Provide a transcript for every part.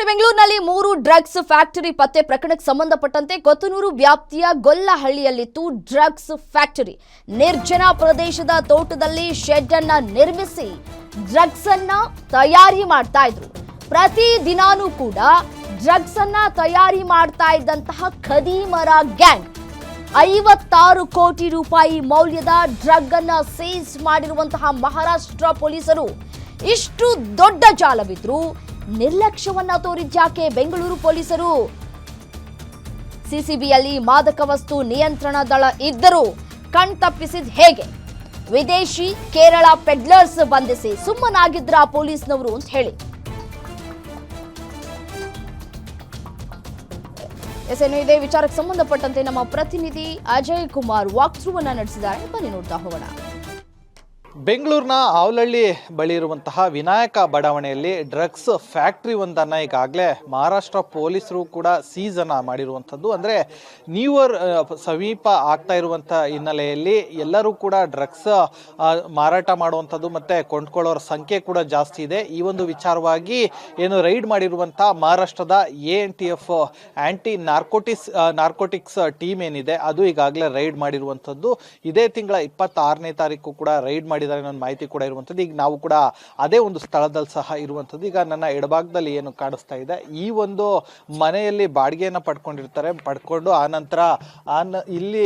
ಬೆಂಗಳೂರಿನಲ್ಲಿ 3 drugs factory ಪತ್ತೆ ಪ್ರಕರಣಕ್ಕೆ ಸಂಬಂಧಪಟ್ಟಂತೆ ಕೊತ್ತನೂರು ವ್ಯಾಪ್ತಿಯ ಗೊಲ್ಲಹಳ್ಳಿಯಲ್ಲಿತ್ತು ಡ್ರಗ್ಸ್ ಫ್ಯಾಕ್ಟರಿ. ನಿರ್ಜನ ಪ್ರದೇಶದ ತೋಟದಲ್ಲಿ ಶೆಡ್ ಅನ್ನ ನಿರ್ಮಿಸಿ ಡ್ರಗ್ಸ್ ಅನ್ನ ತಯಾರಿ ಮಾಡ್ತಾ ಇದ್ರು. ಪ್ರತಿ ದಿನಾನೂ ಕೂಡ ಡ್ರಗ್ಸ್ ಅನ್ನ ತಯಾರಿ ಮಾಡ್ತಾ ಇದ್ದಂತಹ ಖದೀಮರ ಗ್ಯಾಂಗ್ 56 ಕೋಟಿ ರೂಪಾಯಿ ಮೌಲ್ಯದ ಡ್ರಗ್ ಅನ್ನ ಸೀಸ್ ಮಾಡಿರುವಂತಹ ಮಹಾರಾಷ್ಟ್ರ ಪೊಲೀಸರು ಇಷ್ಟು ದೊಡ್ಡ ಜಾಲವಿದ್ರು ನಿರ್ಲಕ್ಷ್ಯವನ್ನ ತೋರಿದ್ಯಾಕೆ ಬೆಂಗಳೂರು ಪೊಲೀಸರು? ಸಿಸಿಬಿಯಲ್ಲಿ ಮಾದಕ ವಸ್ತು ನಿಯಂತ್ರಣ ದಳ ಇದ್ದರೂ ಕಣ್ತಪ್ಪಿಸಿದ ಹೇಗೆ? ವಿದೇಶಿ ಕೇರಳ ಪೆಡ್ಲರ್ಸ್ ಬಂಧಿಸಿ ಸುಮ್ಮನಾಗಿದ್ರ ಪೊಲೀಸ್ನವರು ಅಂತ ಹೇಳಿ ಇದೇ ವಿಚಾರಕ್ಕೆ ಸಂಬಂಧಪಟ್ಟಂತೆ ನಮ್ಮ ಪ್ರತಿನಿಧಿ ಅಜಯ್ ಕುಮಾರ್ ವಾಕ್ ಥ್ರೂ ಅನ್ನ ನಡೆಸಿದ್ದಾರೆ. ಬನ್ನಿ ನೋಡ್ತಾ ಹೋಗೋಣ. ಬೆಂಗಳೂರಿನ ಆವಲಹಳ್ಳಿ ಬಳಿ ಇರುವಂತಹ ವಿನಾಯಕ ಬಡಾವಣೆಯಲ್ಲಿ ಡ್ರಗ್ಸ್ ಫ್ಯಾಕ್ಟ್ರಿ ಒಂದನ್ನು ಈಗಾಗಲೇ ಮಹಾರಾಷ್ಟ್ರ ಪೊಲೀಸರು ಕೂಡ ಸೀಸ್ ಅನ್ನ ಮಾಡಿರುವಂಥದ್ದು. ಅಂದರೆ ನ್ಯೂ ಇಯರ್ ಸಮೀಪ ಆಗ್ತಾ ಇರುವಂಥ ಹಿನ್ನೆಲೆಯಲ್ಲಿ ಎಲ್ಲರೂ ಕೂಡ ಡ್ರಗ್ಸ್ ಮಾರಾಟ ಮಾಡುವಂಥದ್ದು ಮತ್ತು ಕೊಂಡ್ಕೊಳ್ಳೋರ ಸಂಖ್ಯೆ ಕೂಡ ಜಾಸ್ತಿ ಇದೆ. ಈ ಒಂದು ವಿಚಾರವಾಗಿ ಏನು ರೈಡ್ ಮಾಡಿರುವಂಥ ಮಹಾರಾಷ್ಟ್ರದ ANTF ಆ್ಯಂಟಿ ನಾರ್ಕೋಟಿಕ್ಸ್ ಟೀಮ್ ಏನಿದೆ ಅದು ಈಗಾಗಲೇ ರೈಡ್ ಮಾಡಿರುವಂಥದ್ದು. ಇದೇ ತಿಂಗಳ 26ನೇ ತಾರೀಕು ಕೂಡ ರೈಡ್ ಮಾಡಿ ಅನ್ನೋ ಮಾಹಿತಿ ಕೂಡ ಇರುವಂಥದ್ದು. ಈಗ ನಾವು ಕೂಡ ಅದೇ ಒಂದು ಸ್ಥಳದಲ್ಲಿ ಸಹ ಇರುವಂಥದ್ದು. ಈಗ ನನ್ನ ಎಡಭಾಗದಲ್ಲಿ ಏನು ಕಾಣಿಸ್ತಾ ಇದೆ, ಈ ಒಂದು ಮನೆಯಲ್ಲಿ ಬಾಡಿಗೆಯನ್ನು ಪಡ್ಕೊಂಡು ಆನಂತರ ಇಲ್ಲಿ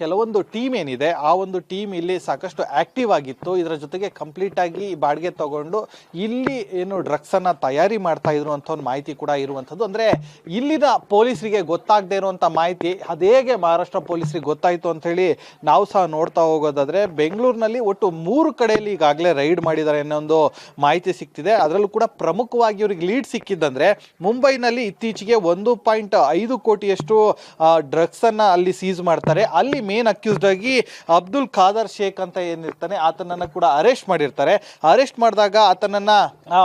ಕೆಲವೊಂದು ಟೀಮ್ ಏನಿದೆ ಆ ಒಂದು ಟೀಮ್ ಇಲ್ಲಿ ಸಾಕಷ್ಟು ಆಕ್ಟಿವ್ ಆಗಿತ್ತು. ಇದರ ಜೊತೆಗೆ ಕಂಪ್ಲೀಟ್ ಆಗಿ ಬಾಡಿಗೆ ತಗೊಂಡು ಇಲ್ಲಿ ಏನು ಡ್ರಗ್ಸ್ ಅನ್ನ ತಯಾರಿ ಮಾಡ್ತಾ ಇದ್ರು ಅಂತ ಒಂದು ಮಾಹಿತಿ ಕೂಡ ಇರುವಂಥದ್ದು. ಅಂದ್ರೆ ಇಲ್ಲಿನ ಪೊಲೀಸರಿಗೆ ಗೊತ್ತಾಗದೇ ಇರುವಂತ ಮಾಹಿತಿ ಅದೇಗೆ ಮಹಾರಾಷ್ಟ್ರ ಪೊಲೀಸರಿಗೆ ಗೊತ್ತಾಯ್ತು ಅಂತ ಹೇಳಿ ನಾವು ಸಹ ನೋಡ್ತಾ ಹೋಗೋದಾದ್ರೆ ಬೆಂಗಳೂರಿನಲ್ಲಿ ಒಟ್ಟು 3 ಕಡೆಯಲ್ಲಿ ಈಗಾಗಲೇ ರೈಡ್ ಮಾಡಿದ್ದಾರೆ ಅನ್ನೋ ಒಂದು ಮಾಹಿತಿ ಸಿಗ್ತಿದೆ. ಅದರಲ್ಲೂ ಕೂಡ ಪ್ರಮುಖವಾಗಿ ಇವರಿಗೆ ಲೀಡ್ ಸಿಕ್ಕಿದ್ದಂದ್ರೆ ಮುಂಬೈನಲ್ಲಿ ಇತ್ತೀಚೆಗೆ 1.5 ಕೋಟಿಯಷ್ಟು ಡ್ರಗ್ಸ್ ಅನ್ನ ಅಲ್ಲಿ ಸೀಸ್ ಮಾಡ್ತಾರೆ. ಅಲ್ಲಿ ಮೇನ್ ಅಕ್ಯೂಸ್ಡ್ ಆಗಿ ಅಬ್ದುಲ್ ಖಾದರ್ ಶೇಖ್ ಅಂತ ಏನಿರ್ತಾನೆ ಆತನನ್ನ ಕೂಡ ಅರೆಸ್ಟ್ ಮಾಡಿರ್ತಾರೆ. ಅರೆಸ್ಟ್ ಮಾಡಿದಾಗ ಆತನನ್ನ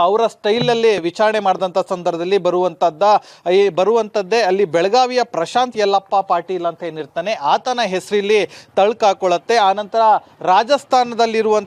ಅವರ ಸ್ಟೈಲ್ ಅಲ್ಲಿ ವಿಚಾರಣೆ ಮಾಡಿದಂತ ಸಂದರ್ಭದಲ್ಲಿ ಬರುವಂತದ್ದೇ ಅಲ್ಲಿ ಬೆಳಗಾವಿಯ ಪ್ರಶಾಂತ್ ಯಲ್ಲಪ್ಪ ಪಾಟೀಲ್ ಅಂತ ಏನಿರ್ತಾನೆ ಆತನ ಹೆಸರಲ್ಲಿ ತಳ್ಕಾಕೊಳ್ಳುತ್ತೆ. ಆನಂತರ ರಾಜಸ್ಥಾನದಲ್ಲಿರುವಂತಹ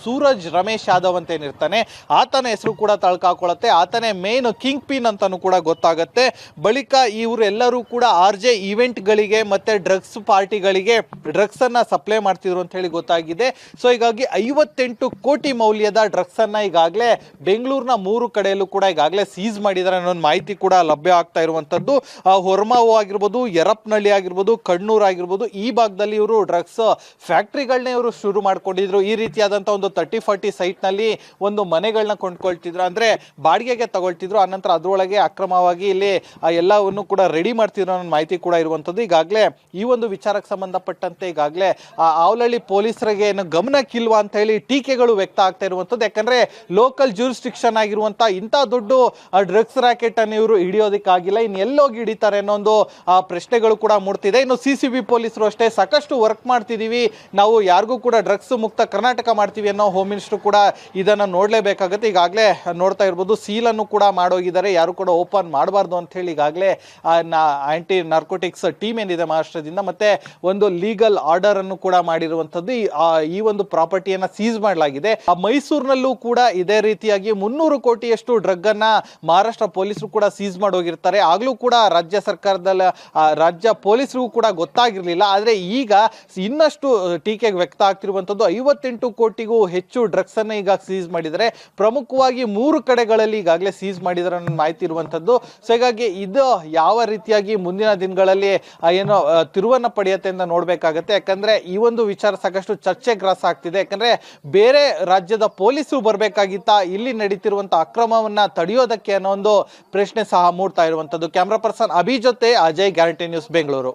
ಸೂರಜ್ ರಮೇಶ್ ಯಾದವ್ ಅಂತ ಏನಿರ್ತಾನೆ ಆತನ ಹೆಸರು ಕೂಡ ತಳ್ಕಾಕೊಳ್ಳುತ್ತೆ. ಆತನೇ ಮೇನ್ ಕಿಂಗ್ ಪಿನ್ ಅಂತಾನು ಕೂಡ ಗೊತ್ತಾಗುತ್ತೆ. ಬಳಿಕ ಇವರೆಲ್ಲರೂ ಕೂಡ RJ ಈವೆಂಟ್ಗಳಿಗೆ ಮತ್ತೆ ಡ್ರಗ್ಸ್ ಪಾರ್ಟಿಗಳಿಗೆ ಡ್ರಗ್ಸ್ ಅನ್ನ ಸಪ್ಲೈ ಮಾಡ್ತಿದ್ರು ಅಂತ ಹೇಳಿ ಗೊತ್ತಾಗಿದೆ. ಸೊ ಹೀಗಾಗಿ 58 ಕೋಟಿ ಮೌಲ್ಯದ ಡ್ರಗ್ಸ್ ಅನ್ನ ಈಗಾಗಲೇ ಬೆಂಗಳೂರಿನ 3 ಕಡೆಯಲ್ಲೂ ಕೂಡ ಈಗಾಗಲೇ ಸೀಸ್ ಮಾಡಿದ್ದಾರೆ ಅನ್ನೋ ಮಾಹಿತಿ ಕೂಡ ಲಭ್ಯ ಆಗ್ತಾ ಇರುವಂತದ್ದು. ಹೊರಮಾವು ಆಗಿರ್ಬೋದು, ಯರಪ್ನಹಳ್ಳಿ ಆಗಿರ್ಬೋದು, ಕಣ್ಣೂರು ಆಗಿರ್ಬೋದು, ಈ ಭಾಗದಲ್ಲಿ ಇವರು ಡ್ರಗ್ಸ್ ಫ್ಯಾಕ್ಟ್ರಿಗಳನ್ನ ಇವರು ಶುರು ಮಾಡ್ಕೊಂಡಿದ್ರು. ಈ ರೀತಿಯಾದಂತಹ ಒಂದು 30-40 ಸೈಟ್ ನಲ್ಲಿ ಒಂದು ಮನೆಗಳನ್ನ ಕೊಂಡ್ಕೊಳ್ತಿದ್ರು, ಅಂದ್ರೆ ಬಾಡಿಗೆಗೆ ತಗೊಳ್ತಿದ್ರು. ಆನಂತರ ಅದರೊಳಗೆ ಅಕ್ರಮವಾಗಿ ಇಲ್ಲಿ ಎಲ್ಲವನ್ನು ಕೂಡ ರೆಡಿ ಮಾಡ್ತಿದ್ರು ಅನ್ನೋ ಮಾಹಿತಿ ಕೂಡ ಇರುವಂತದ್ದು. ಈಗಾಗಲೇ ಈ ಒಂದು ವಿಚಾರಕ್ಕೆ ಸಂಬಂಧಪಟ್ಟಂತೆ ಈಗಾಗಲೇ ಆವಲಹಳ್ಳಿ ಪೊಲೀಸರಿಗೆ ಏನು ಗಮನಕ್ಕಿಲ್ವಾ ಅಂತ ಹೇಳಿ ಟೀಕೆಗಳು ವ್ಯಕ್ತ ಆಗ್ತಾ ಇರುವಂತದ್ದು. ಯಾಕಂದ್ರೆ ಲೋಕಲ್ ಜ್ಯೂರಿಸ್ಡಿಕ್ಷನ್ ಆಗಿರುವಂತ ಇಂಥ ದೊಡ್ಡ ಡ್ರಗ್ಸ್ ರಾಕೆಟ್ ಅನ್ನು ಇವರು ಹಿಡಿಯೋದಕ್ಕಾಗಿಲ್ಲ, ಇನ್ನು ಎಲ್ಲೋಗಿ ಹಿಡಿತಾರೆ ಅನ್ನೋ ಒಂದು ಪ್ರಶ್ನೆಗಳು ಕೂಡ ಮೂಡ್ತಿದೆ. ಇನ್ನು CCB ಪೊಲೀಸರು ಅಷ್ಟೇ ಸಾಕಷ್ಟು ವರ್ಕ್ ಮಾಡ್ತಿದೀವಿ, ನಾವು ಯಾರಿಗೂ ಕೂಡ ಡ್ರಗ್ಸ್ ಮುಕ್ತ ಕರ್ನಾಟಕ ಮಾಡ್ತೀವಿ ಅನ್ನೋ ಹೋಮ್ ಮಿನಿಸ್ಟರ್ ಕೂಡ ಇದನ್ನ ನೋಡ್ಲೇಬೇಕಾಗುತ್ತೆ. ಈಗಾಗಲೇ ನೋಡ್ತಾ ಇರ್ಬೋದು ಸೀಲ್ ಅನ್ನು ಕೂಡ ಮಾಡೋಗಿದ್ದಾರೆ, ಯಾರು ಕೂಡ ಓಪನ್ ಮಾಡಬಾರ್ದು ಅಂತ ಹೇಳಿ ಈಗಾಗಲೇ ಆಂಟಿ ನಾರ್ಕೋಟಿಕ್ಸ್ ಟೀಮ್ ಏನಿದೆ ಮಹಾರಾಷ್ಟ್ರದಿಂದ ಮತ್ತೆ ಒಂದು ಲೀಗಲ್ ಆರ್ಡರ್ ಅನ್ನು ಕೂಡ ಮಾಡಿರುವಂತದ್ದು. ಈ ಒಂದು ಪ್ರಾಪರ್ಟಿಯನ್ನ ಸೀಸ್ ಮಾಡಲಾಗಿದೆ. ಮೈಸೂರಿನಲ್ಲೂ ಕೂಡ ಇದೇ ರೀತಿಯಾಗಿ 300 ಕೋಟಿಯಷ್ಟು ಡ್ರಗ್ ಅನ್ನ ಮಹಾರಾಷ್ಟ್ರ ಪೊಲೀಸರು ಕೂಡ ಸೀಸ್ ಮಾಡೋಗಿರ್ತಾರೆ. ಆಗ್ಲೂ ಕೂಡ ರಾಜ್ಯ ಪೊಲೀಸರಿಗೂ ಕೂಡ ಗೊತ್ತಾಗಿರ್ಲಿಲ್ಲ. ಆದ್ರೆ ಈಗ ಇನ್ನಷ್ಟು ಟೀಕೆಗೆ ವ್ಯಕ್ತ ಆಗ್ತಿರುವಂತದ್ದು. 58 ಕೋಟಿಗೂ ಹೆಚ್ಚು ಡ್ರಗ್ಸ್ ಅನ್ನ ಈಗ ಸೀಸ್ ಮಾಡಿದರೆ, ಪ್ರಮುಖವಾಗಿ 3 ಕಡೆಗಳಲ್ಲಿ ಈಗಾಗಲೇ ಸೀಸ್ ಮಾಡಿದರೆ ಅನ್ನೋ ಮಾಹಿತಿ ಇರುವಂತದ್ದು. ಸೊ ಹೀಗಾಗಿ ಇದು ಯಾವ ರೀತಿಯಾಗಿ ಮುಂದಿನ ದಿನಗಳಲ್ಲಿ ಏನೋ ತಿರುವನ್ನ ಪಡೆಯುತ್ತೆ ಅಂತ ನೋಡ್ಬೇಕಾಗತ್ತೆ. ಯಾಕಂದ್ರೆ ಈ ಒಂದು ವಿಚಾರ ಸಾಕಷ್ಟು ಚರ್ಚೆ ಗ್ರಾಸ ಆಗ್ತಿದೆ. ಯಾಕಂದ್ರೆ ಬೇರೆ ರಾಜ್ಯದ ಪೊಲೀಸರು ಬರ್ಬೇಕಾಗಿತ್ತಾ ಇಲ್ಲಿ ನಡೀತಿರುವಂತಹ ಅಕ್ರಮವನ್ನ ತಡೆಯೋದಕ್ಕೆ ಅನ್ನೋ ಒಂದು ಪ್ರಶ್ನೆ ಸಹ ಮೂಡ್ತಾ ಇರುವಂತದ್ದು. ಕ್ಯಾಮ್ರಾ ಪರ್ಸನ್ ಅಭಿ ಜೊತೆ ಅಜಯ್, ಗ್ಯಾರಂಟಿ ನ್ಯೂಸ್, ಬೆಂಗಳೂರು.